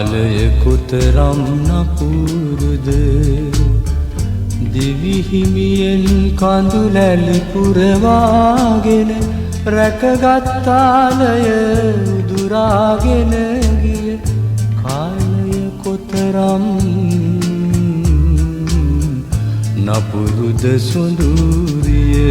කාලය කොතරම් නපුරුද දිවි හිමියෙන් කඳුලැලි පුරවාගෙන රැකගත්තාලය උදුරාගෙන ගිය කාලය කොතරම් නපුරුද සොඳුරිය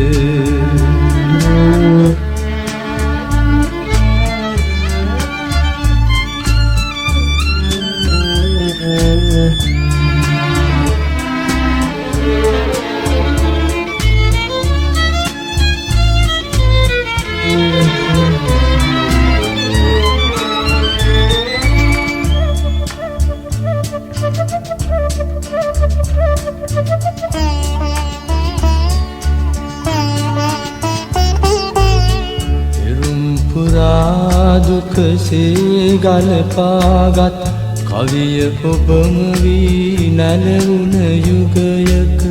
දුකසේ ගලපාගත් කවිය ඔබම වී නැලවුණ යුගයක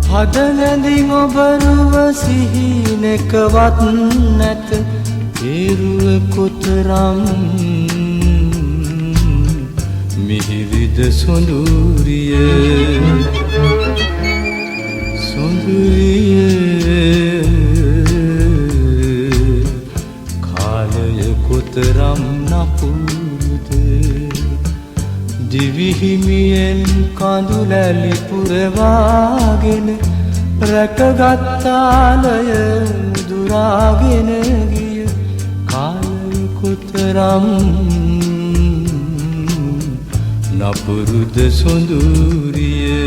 හදනැඳින් ඔබරුව සිහිනෙකවත් නැත ඒරුව කොතරම් මිහිරිද සොඳුරිය කාලය කොතරම් නපුරුද දිවි හිමියෙන් කඳුලැලි පුරවාගෙන රැකගත්තාලය දුරාගෙන ගිය කාලය කොතරම් නපුරුද සොඳුරිය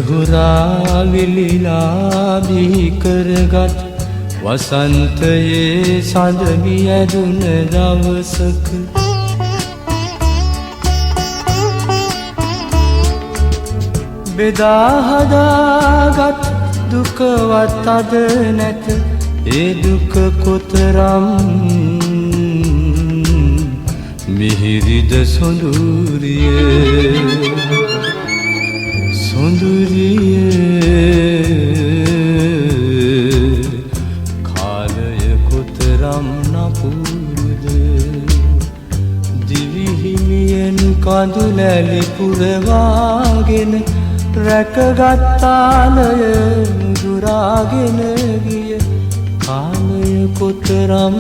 හුරා විලිලා බිහි කරගත් වසන්තයේ සඳමි ඇදුන දවසක බෙදා හදාගත් දුකවත් අද නැත ඒ දුක කොතරම් මිහිරිද සොඳුරිය කාලය කොතරම් නපුරුද දිවි හිමියෙන් කඳුලැලි පුරවාගෙන රැකගත්තාලය දුරාගෙන ගිය කාලය කොතරම්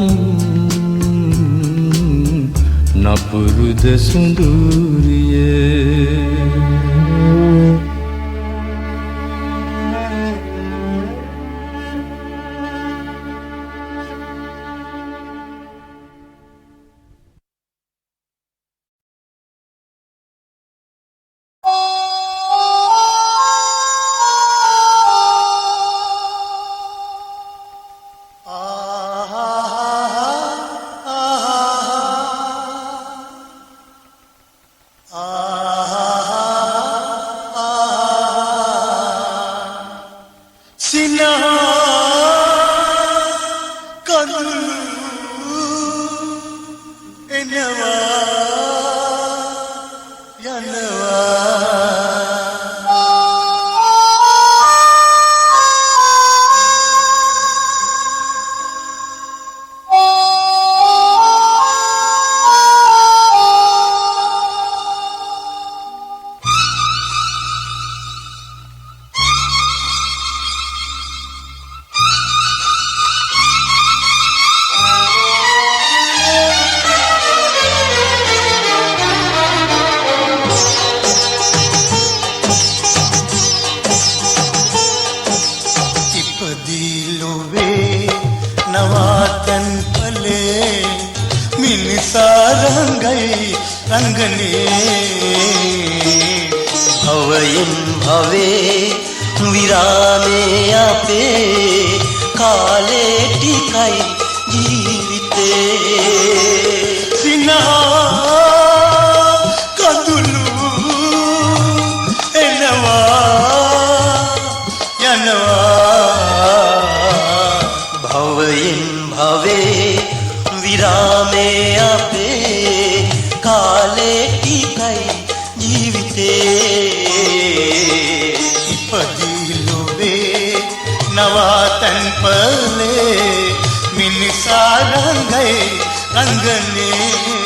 නපුරුද සොඳුරිය කාලේ ටිකයි ජීවිතේ සිනහා කඳුළු එනවා යනවා භවයෙන් භවේ විරාමේ අපේ කාලේ ටිකයි ජීවිතේ ඉපදී ලොවේ නවාතැන් පලේ මිනිසා රංගයි රංගනේ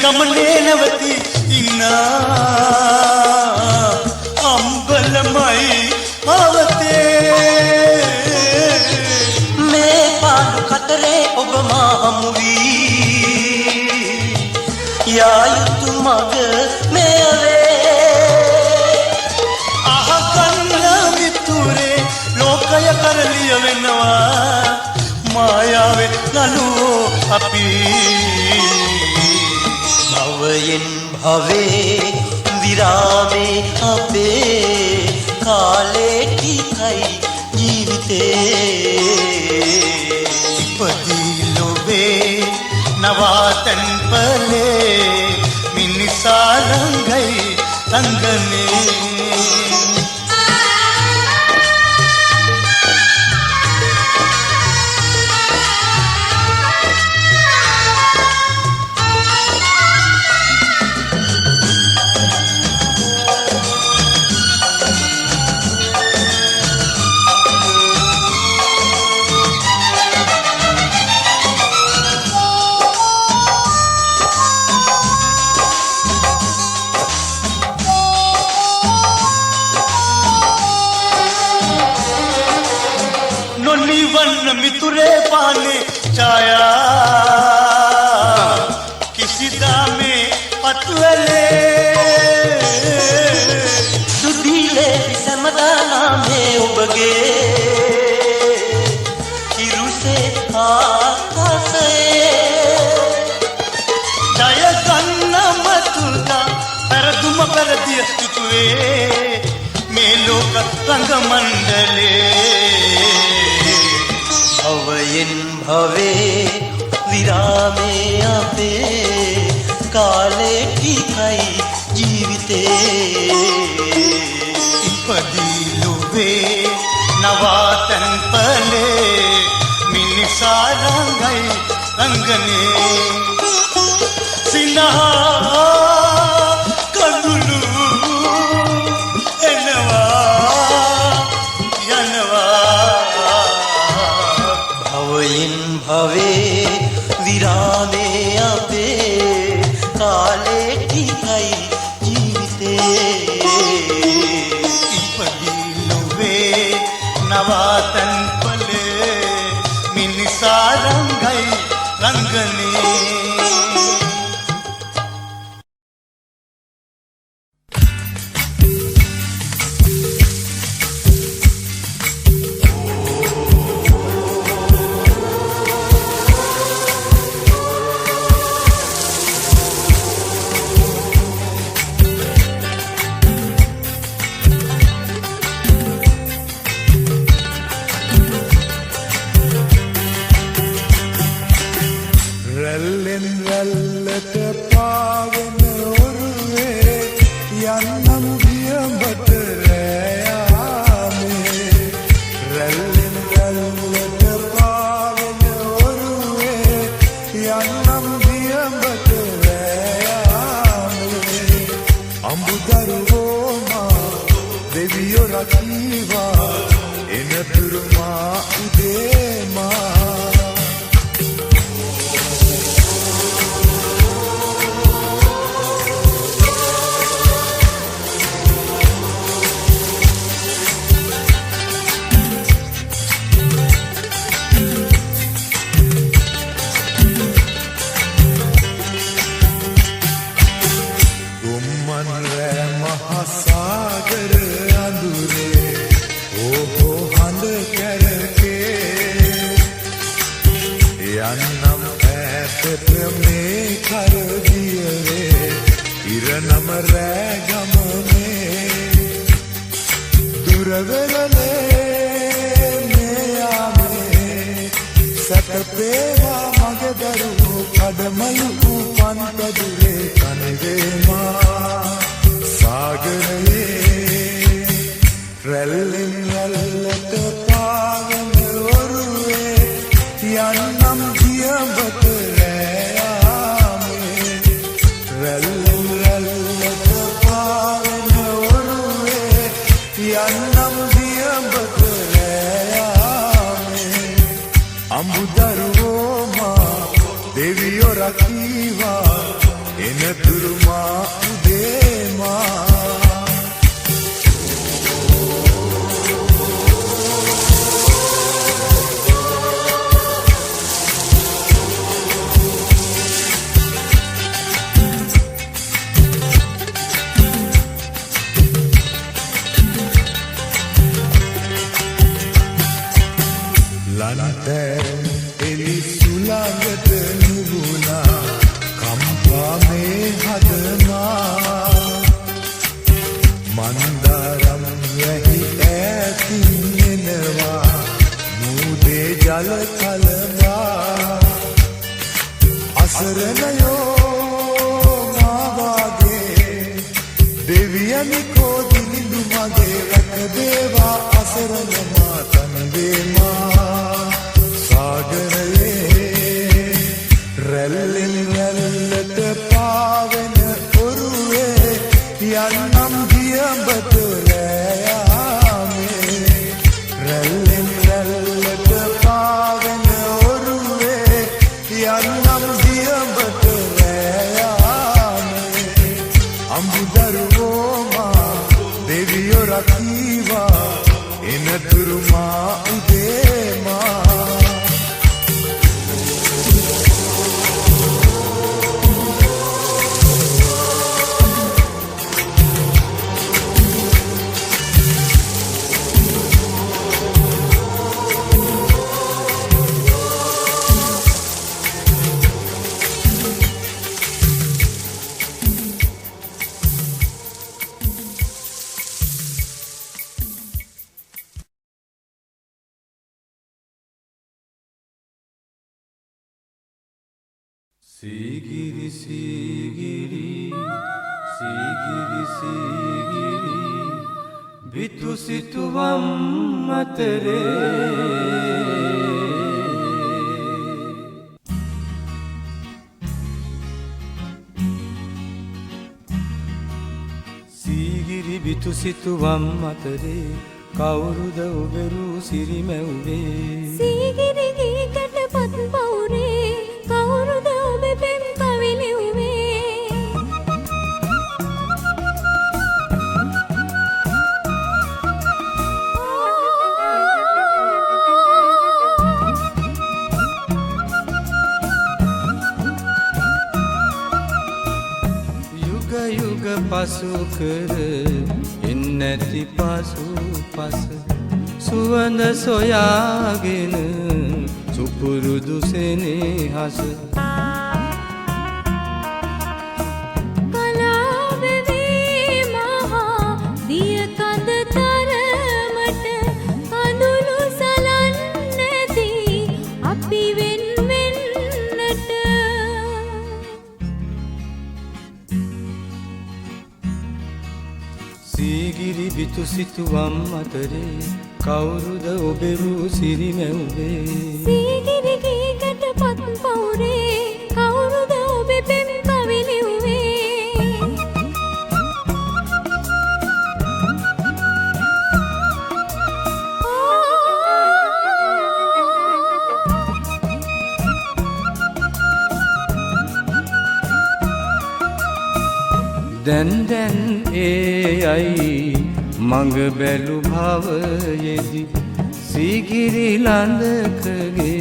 ගමනේ නැවති ඉන්නා අම්බලමයි පවතේ මේ පාඩු කතරේ ඔබ මා හමු වී යා යුතු මග මෙයවේ අහකන්න මිතුරේ ලෝකය කරලිය වෙනවා මායාවේ නළුවෝ අපි භවයෙන් භවේ විරාමේ අපේ කාලේ ටිකයි ජීවිතේ ඉපදී ලොවේ නවාතැන් පලේ මිනිසා රංගයි රංගනේ मितुरे पाने छाया किसी दामे पतवले सुधीले समदाना में उबगे किरुसे आकाशे जय गन्ना मतुदा परदुम परदिय तुतुवे मेलोक रंग मंडले भवයෙන් භවේ විරාමේ අපේ කාලේ ටිකයි ජීවිතේ ඉපදී ලොවේ නවාතැන් පලේ මිනිසා රංගයි රංගනේ සිනහා කඳුළු එනවා යනවා භවයෙන් භවේ විරාමේ අපේ කාලේ ටිකයි ජීවිතේ ඉපදී ලොවේ නවාතැන් පලේ මිනිසා රංගයි රංගනේ ඉරනම රෑගම මේ දුරවෙරලේ මේ යාමේ සැතපේවා මගේ දරුවෝ කඩමලු පන්පදුරේ කනවේමා සාගරයේ රැල්ලෙන් රැල්ලට පාවෙන ඔරුවේ යන්නම් දියඹට රෑයාමේ රැල්ලෙන් රැල්ලට පාවෙන ඔරුවේ යන්නම් දියඹට රෑයාමේ අඹුදරුවෝමා දෙවියෝ රකීවා එනතුරුමා උදේමා ලන්තෑන් එලි සුළඟට නිවුණා කම්පා මේ හදනා මන්දාරම් වැහි ඈතින් එනවා මූදේ ජල කලවා අසරණයෝ මාවාගේ දෙවියනි කෝදිලිඳු මගේ රැකදේවා අසරණ මාතන් වේමා සාගරයේ රැල්ලෙන් රැල්ලට පාවෙන ඔරුවේ යන්නම් දියඹට රෑයාමේ රැල්ලෙන් රැල්ලට පාවෙන ඔරුවේ යන්නම් දියඹට රෑයාමේ අඹුදරුවෝමා දෙවියෝ රකීවා එනතුරුමා උදේමා Sigiri, sigiri, sigiri, sigiri, bitu situvam matere. Sigiri, bitu situvam matere, kauruda uberu sirimeuve. Sigiri gikat pat paure, kauruda ube pem kaviliuve. Yuga yuga pasu kar, innati pasu pas, suwanda soyagena, supurudu senehas. කලාවෙවි මහා දිය කඳ තරමට කඳුළු සලන්නදී අපි වෙන් වෙන්නට Sigiri bitu situvam matere, kauruda uberu sirimeuve. Sigiri ගීකට පත් පවුරේ කවුරුද ඔබේ පෙම් කවිලිව්වේ දැන් දැන් ඒ අයි මඟ බැලු භවයේදී සීගිරි ලඳකගේ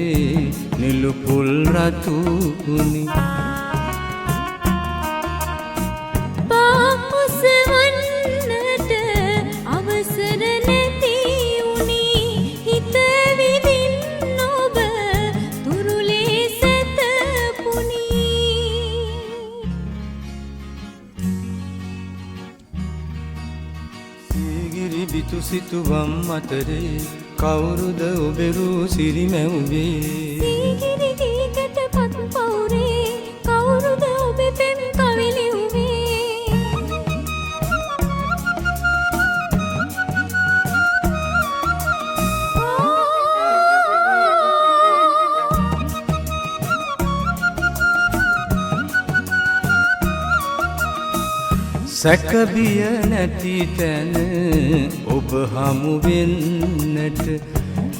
නිලු පුල් රතු වුනි පාකුසවන්නට අවසර නැති වුණි හිත විඳින්න ඔබ තුරුලේ සැතපුණි සීගිරි බිතු සිතුවම් අතරේ කවුරුද ඔබෙරූ සිරිමැව්වේ සීගිරි ගීකට පත් පවුරේ කවුරුද ඔබ පෙම් කවිලිව්වේ සැකබිය නැති තැන ඔබ හමු වෙන්නට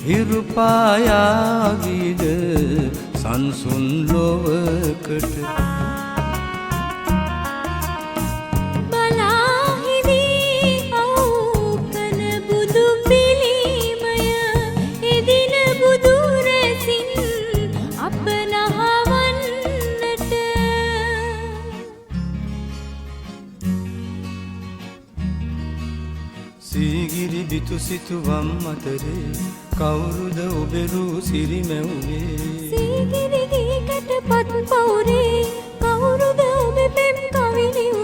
හිරු පායාවිද සංසුන් ලොවකට බලාහිදී අවුකන බුදු පිළිමය එදින බුදු රැසින් අප නහවන්නට සීගිරි බිතු සිතුවම් අතරේ කවුරුද ඔබෙරූ සිරිමැව්වේ සීගිරි ගීකට පත් පවුරේ කවුරුද ඔබ පෙම් කවිලිව්වේ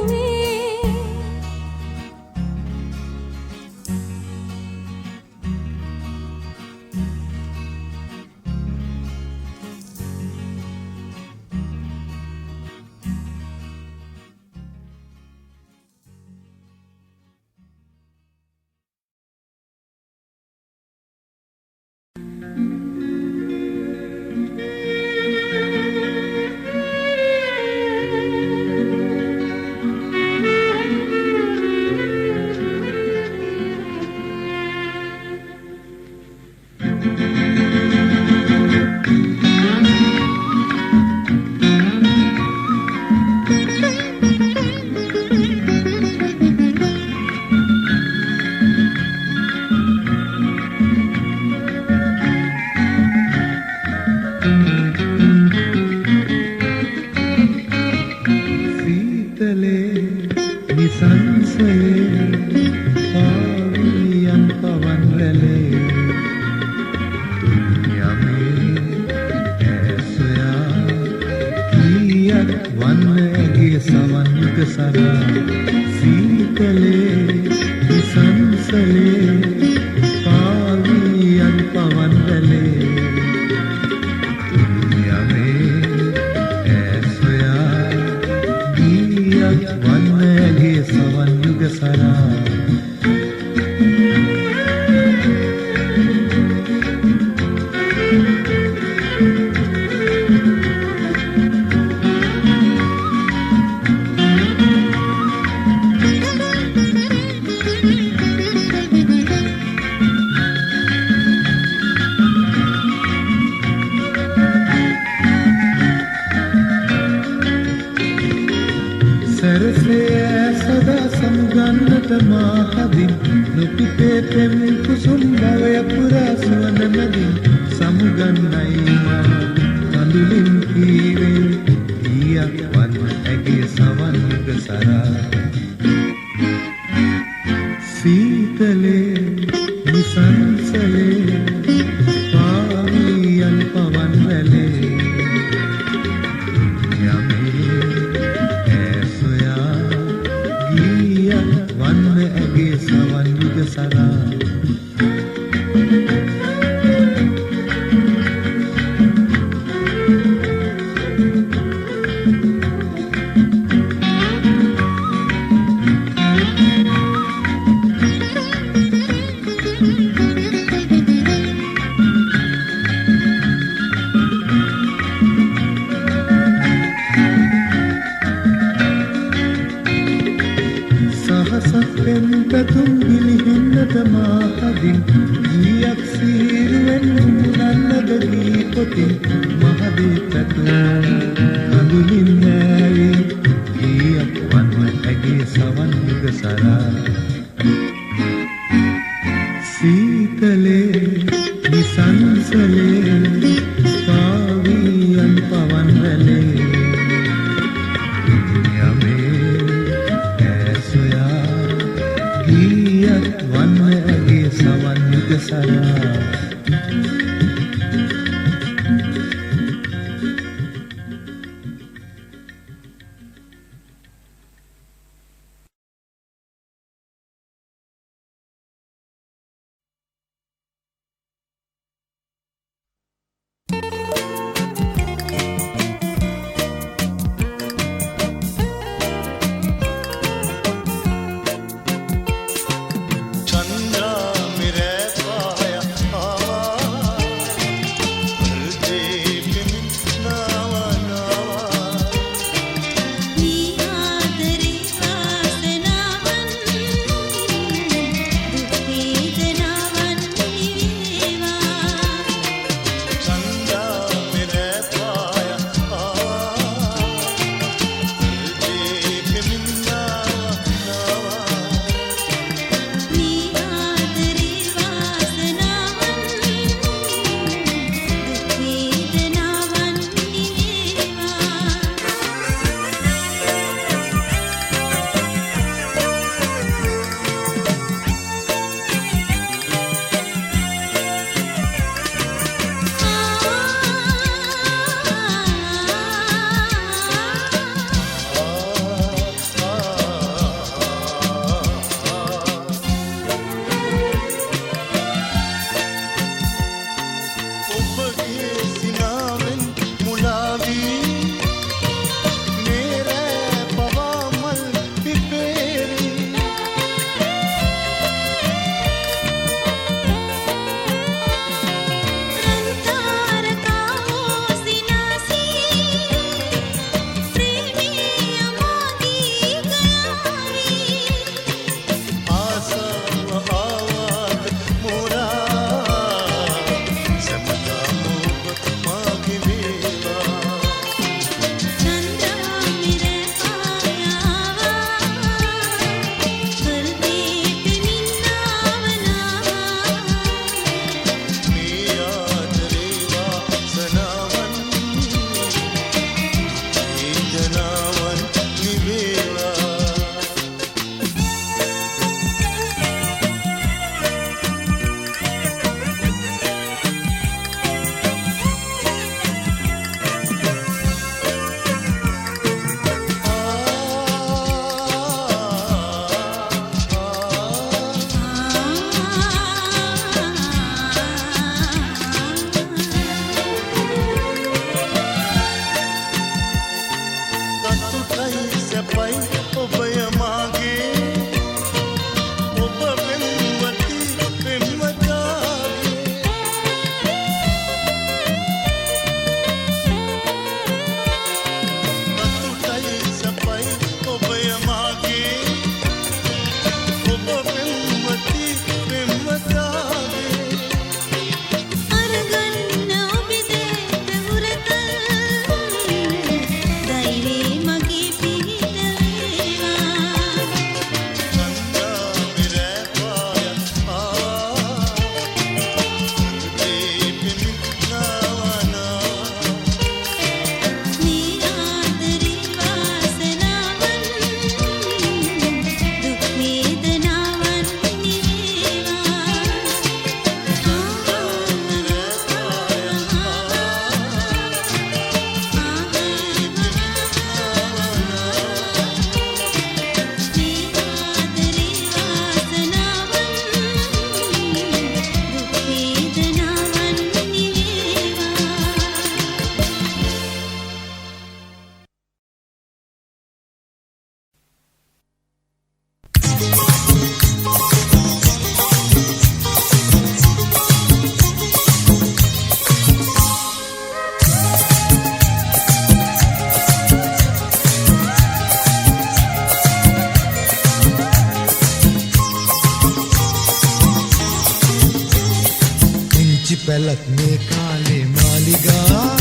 පැලක් මේ කාලේ මාලිගා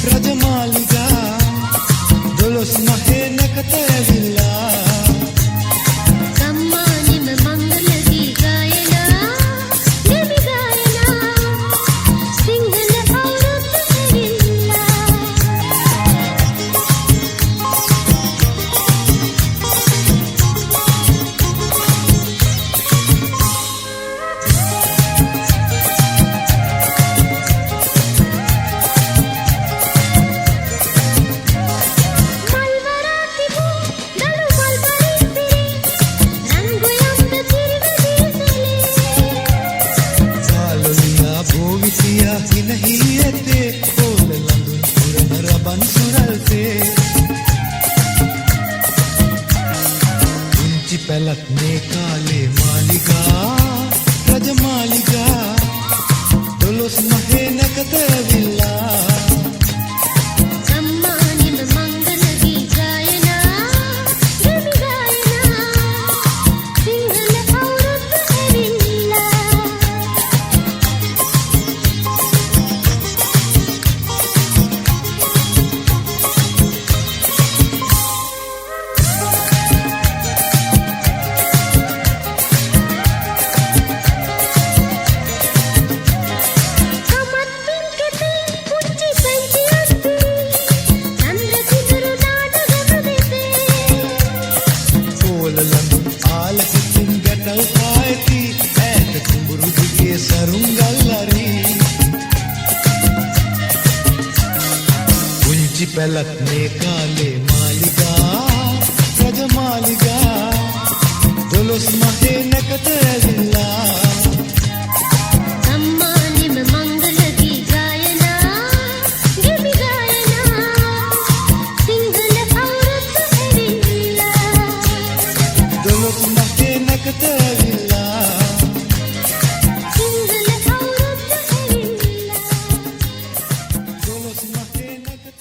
රජමාලිගා දොළොස් මහේ නැකත ඇවිල්ලා සම්මානෙම මංගල ගී ගායනා දෙවි ගායනා සිංහල අවුරුද්ද ඇවිල්ලා පැලක් මේ කාලේ මාලිගා රජමාලිගා දොළොස් මහේ නැකත ඇවිල්ලා සම්මානෙම මංගල ගී ගායනා දෙවි ගායනා සිංහල අවුරුද්ද ඇවිල්ලා පැලක් මේ කාලේ මාලිගා රජමාලිගා දොළොස් මහේ නැකත ඇවිල්ලා සම්මානෙම මංගල ගී ගායනා දෙවි ගායනා සිංහල අවුරුද්ද ඇවිල්ලා දොළොස් මහේ නැකත ඇවිල්ලා සිංහල අවුරුද්ද ඇවිල්ලා දොළොස් මහේ නැකත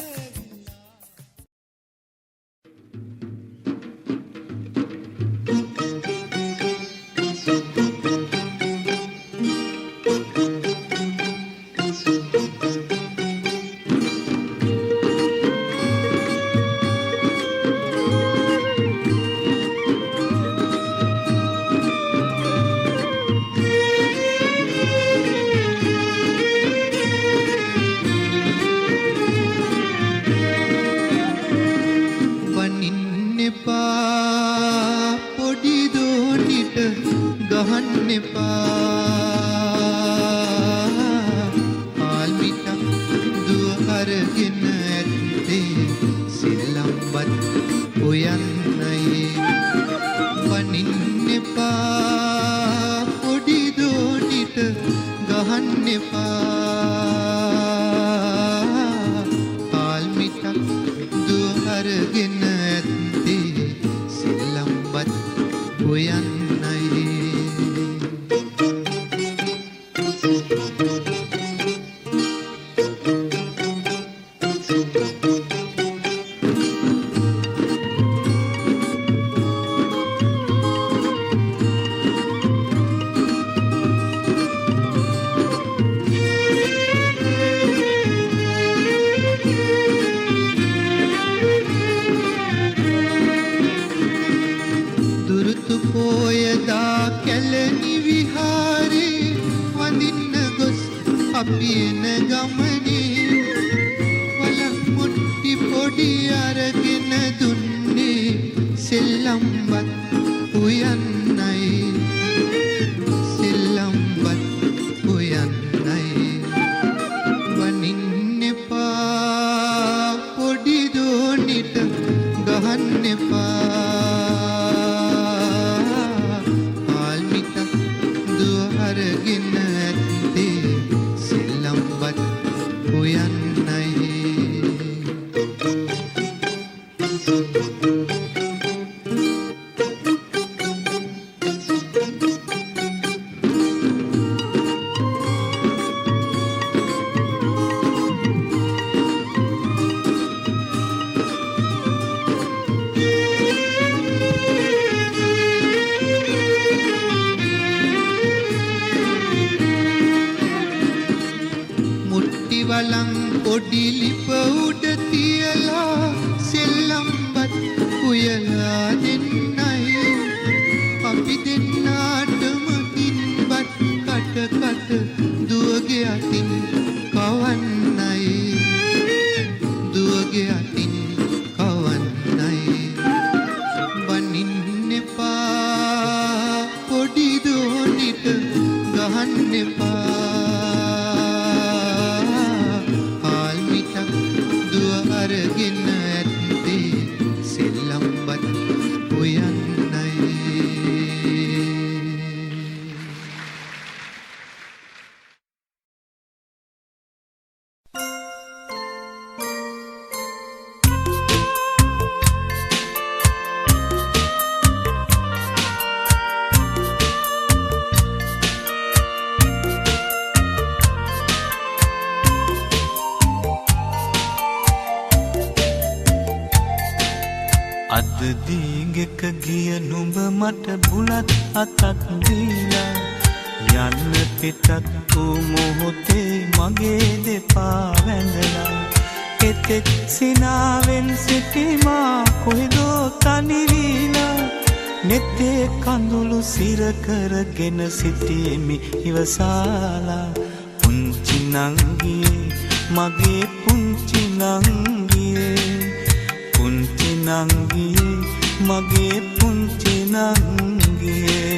හාල් මිටක් දුව අරගෙන ඇත්තේ සෙල්ලම්බත් උයන්නයි. අද දීගෙක ගිය නුඹ මට බුලත් අතක් දීලා යන්න පිටත් වූ මොහොතේ මගේ දෙපා වැඳලා එතෙක් සිනාවෙන් සිටිමා කොහෙදෝ තනි වීලා නෙත්තේ කඳුළු සිර කරගෙන සිටීමි ඉවසාලා පුංචි නංගියේ මගේ පුංචි නංගියේ පුංචි නංගියේ මගේ පුංචි නංගියේ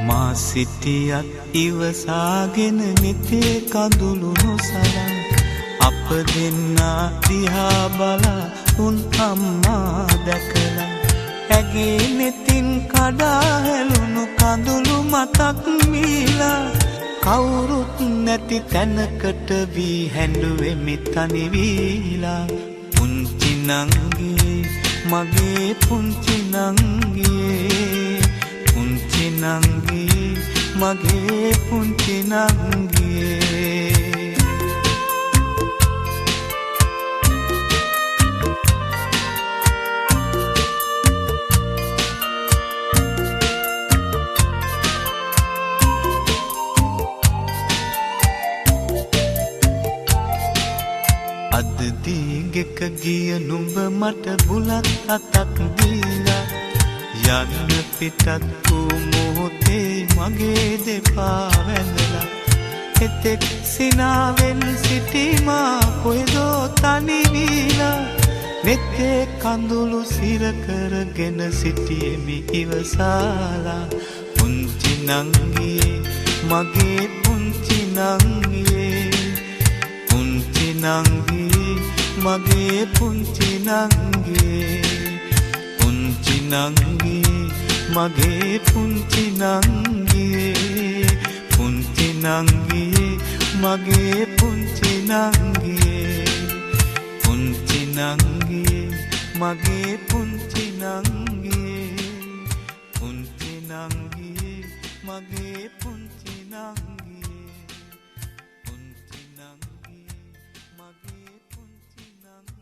මා සිටියත් ඉවසාගෙන නෙතේ කඳුළු නොසලා අප දෙන්නා දිහා බලා උන් අම්මා දැකලා ඇගේ නෙතින් කඩා හැලුණු කඳුළු මතක් මීලා කවුරුත් නැති තැනකට වී හැඬුවෙමි තනි වීලා පුංචි නංගියේ මගේ පුංචි නංගියේ පුංචි නංගියේ මගේ පුංචි නංගියේ අද දීගෙක ගිය නුඹ මට බුලත් අතක් දීලා යන්න පිටත් වූ මොහොතේ මගේ දෙපා වැඳලා එතෙක් සිනාවෙන් සිටිමා කොහෙදෝ තනි වීලා නෙත්තේ කඳුළු සිර කරගෙන සිටියෙමි ඉවසාලා පුංචි නංගියේ මගේ පුංචි නංගියේ පුංචි නංගියේ මගේ පුංචි නංගියේ පුංචි නංගියේ මගේ පුංචි නංගියේ පුංචි නංගියේ මගේ පුංචි නංගියේ පුංචි නංගියේ මගේ පුංචි නංගියේ පුංචි නංගියේ මගේ පුංචි නංගියේ පුංචි නංගියේ මගේ පුංචි නංගියේ පුංචි නංගියේ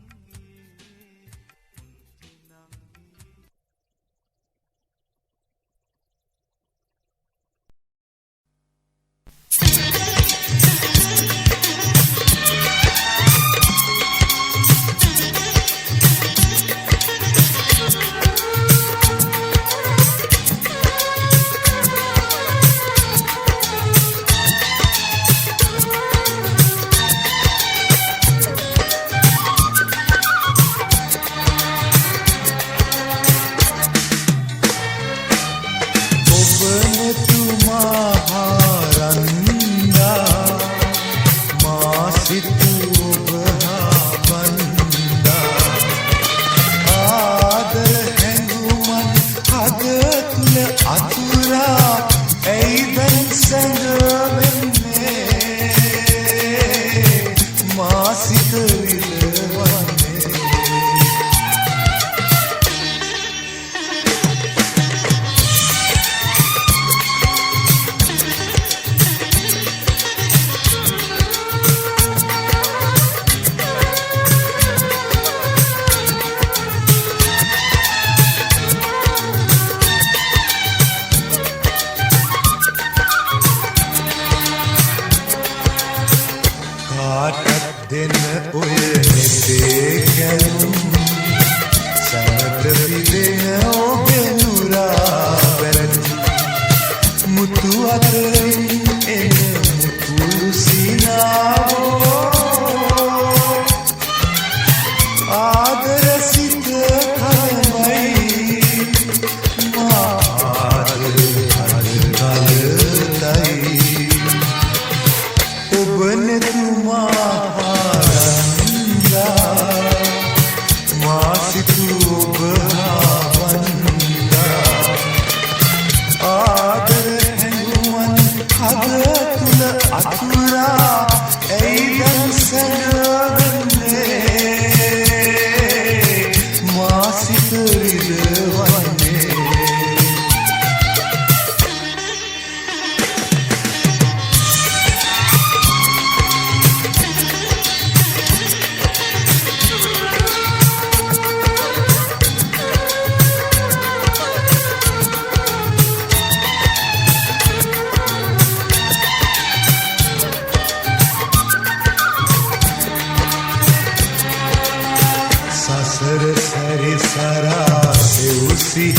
වන්නේ සසර සැරිසරා සෙව් සිහිනයක්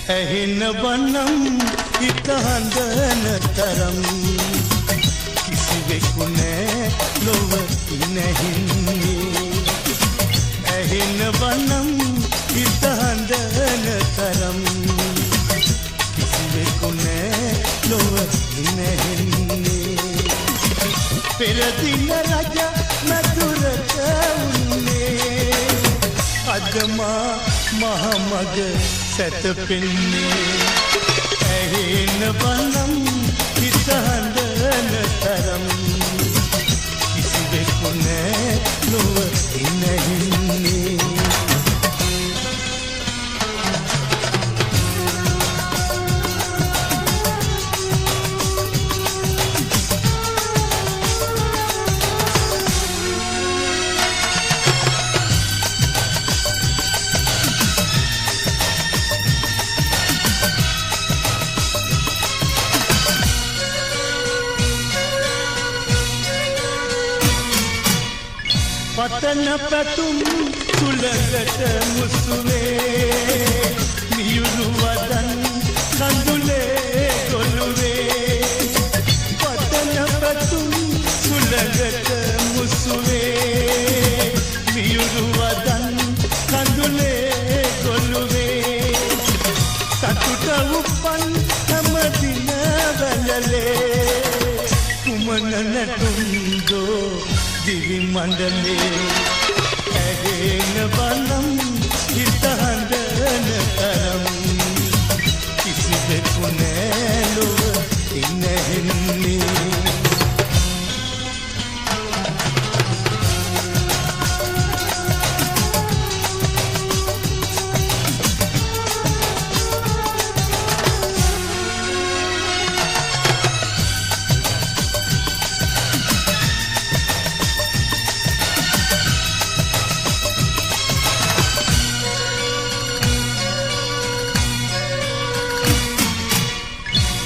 ඇහෙන වනම් හිත හඳන තරම් කිසිවෙකු නෑ ලොව නැහින්නේ ඇහෙන වනම් හිත හඳන තරම් කිසිවෙකු නෑ ලොව නැහින්නේ පෙරදින රජ මధుරට උන්නේ අදමා මහමග සැතපෙන්නේ ඇහෙන වනම් හිත හඳන තරම් කිසිවෙකු නෑ ලොව නැහින්නේ පතන පැතුම් සුළඟට මුසුවේ මියුරු වදන් කඳුලේ ගොළුවේ පතන පැතුම් සුළඟට මුසුවේ මියුරු වදන් කඳුලේ ගොළුවේ සතුට උපන් හැම දින වැළලේ කුමන නැටුම්දෝ දිවි මණ්ඩලේ ඇහෙන වනම් හිත හඳන තරම් කිසිවෙකු නෑ ලොව නැහින්නේ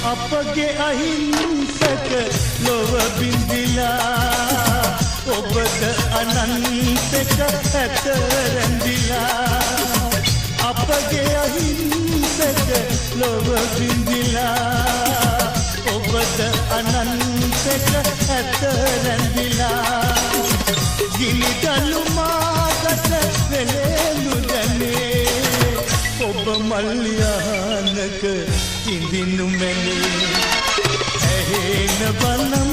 අපගේ අහිංසක ලොව බිඳිලා ඔබද අනන්තක ඇත රැඳිලා අපගේ අහිංසක ලොව බිඳිලා ඔබද අනන්තක ඇත රැඳිලා ගිනි දළු මාකට වෙලෙලු දැනේ ඔබ මල්යානක ඉඳිනු මැනේ ඇහෙන වනම්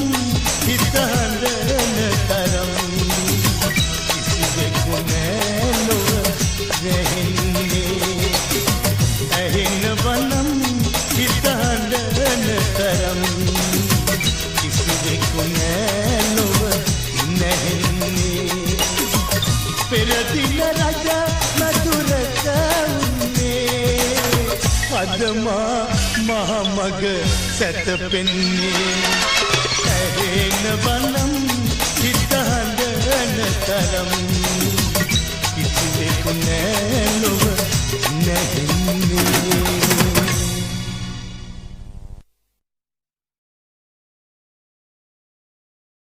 හිත හඳන තරම් කිසිවෙකු නෑ ලොව නැහින්නේ ඇහෙන වනම් හිත හඳන තරම් කිසිවෙකු නෑ ලොව නැහින්නේ පෙරදින රජ මధుරට උන්නේ අදමා මහමග සැතපෙන්නේ ඇහෙන වනම් හිත හඳන තරම්